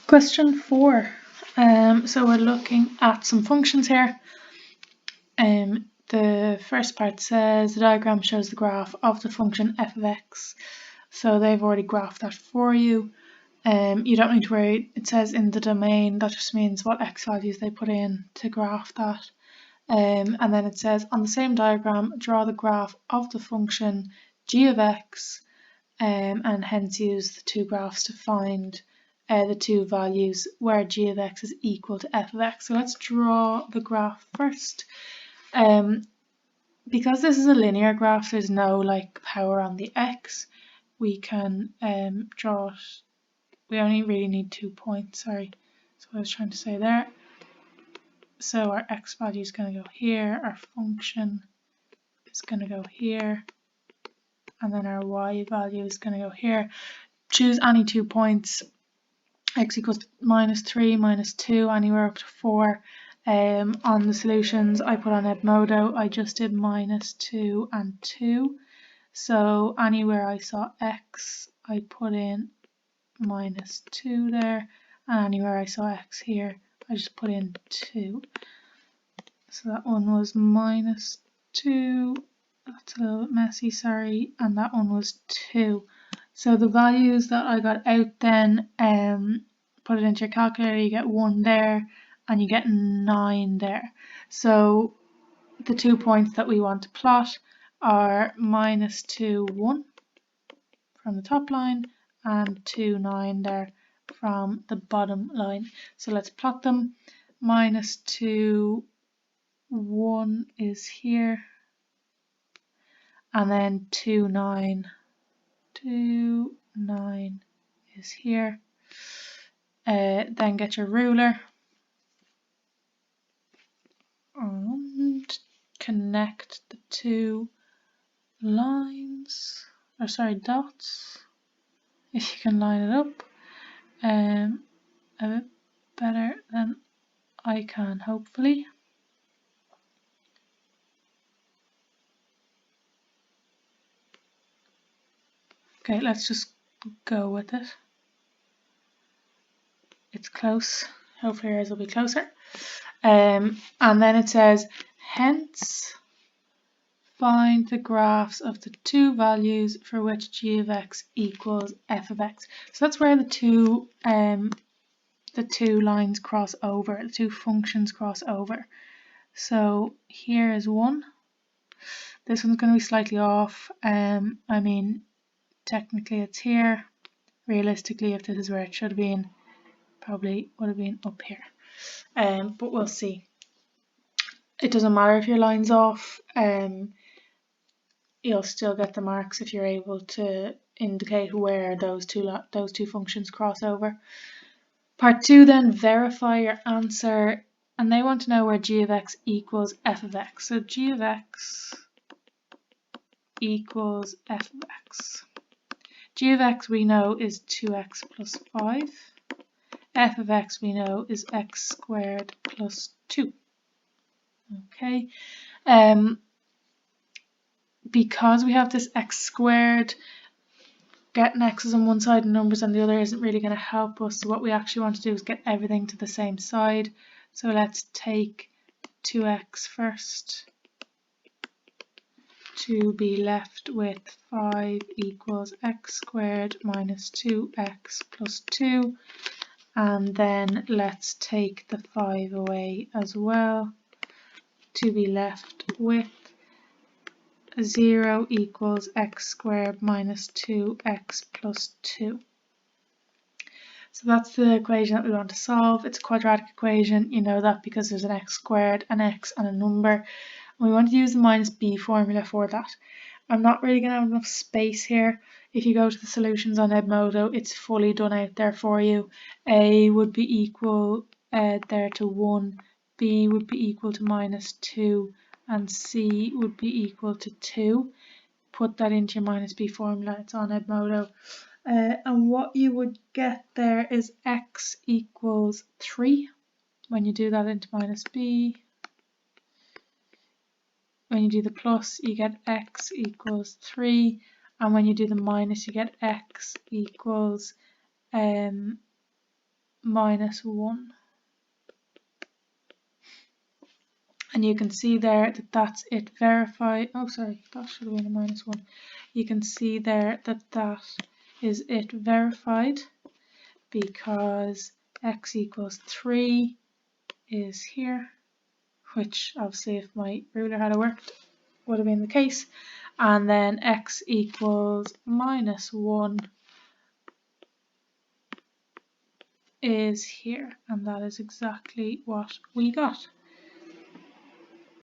Question 4. So we're looking at some functions here. The first part says the diagram shows the graph of the function f of x. So they've already graphed that for you. You don't need to worry. It says in the domain. That just means what x values they put in to graph that. And then it says on the same diagram, draw the graph of the function g of x, and hence use the two graphs to find the two values where g of x is equal to f of x. So let's draw the graph first. Because this is a linear graph, there's no like power on the x. We can draw it. We only really need 2 points. Sorry, that's what I was trying to say there. So our x value is going to go here. Our function is going to go here. And then our y value is going to go here. Choose any 2 points. X equals -3, -2, anywhere up to 4. On the solutions I put on Edmodo, I just did -2 and 2. So anywhere I saw x, I put in -2 there, and anywhere I saw x here, I just put in 2. So that one was -2. That's a little bit messy, sorry, and that one was 2. So the values that I got out then, put it into your calculator, you get 1 there and you get 9 there. So the 2 points that we want to plot are -2, 1 from the top line and 2, 9 there from the bottom line. So let's plot them. -2, 1 is here, and then 2, 9 is here. Then get your ruler and connect the two lines, or sorry, dots, if you can line it up a bit better than I can, hopefully. Okay, let's just go with it. It's close. Hopefully yours will be closer. And then it says, hence find the graphs of the two values for which g of x equals f of x. So that's where the two lines cross over, the two functions cross over. So here is one. This one's going to be slightly off. I mean, technically it's here. Realistically, if this is where it should have been, probably would have been up here. But we'll see. It doesn't matter if your line's off. You'll still get the marks if you're able to indicate where those two functions cross over. Part 2 then, verify your answer, and they want to know where g of x equals f of x. So g of x equals f of x. G of x we know is 2x plus 5. F of x we know is x squared plus 2. Okay. Because we have this x squared, getting x's on one side and numbers on the other isn't really going to help us. So what we actually want to do is get everything to the same side. So let's take 2x first to be left with 5 equals x squared minus 2x plus 2. And then let's take the 5 away as well to be left with 0 equals x squared minus 2x plus 2. So that's the equation that we want to solve. It's a quadratic equation. You know that because there's an x squared, an x, and a number. And we want to use the minus b formula for that. I'm not really going to have enough space here. If you go to the solutions on Edmodo, it's fully done out there for you. A would be equal there to 1, b would be equal to minus 2, and c would be equal to 2. Put that into your minus b formula, it's on Edmodo. And what you would get there is x equals 3. When you do that into minus b, when you do the plus, you get x equals 3. And when you do the minus, you get x equals minus 1. And you can see there that that's it verified. Oh, sorry, that should have been a minus 1. You can see there that that is it verified because x equals 3 is here, which obviously if my ruler had worked would have been the case. And then x equals minus 1 is here, and that is exactly what we got.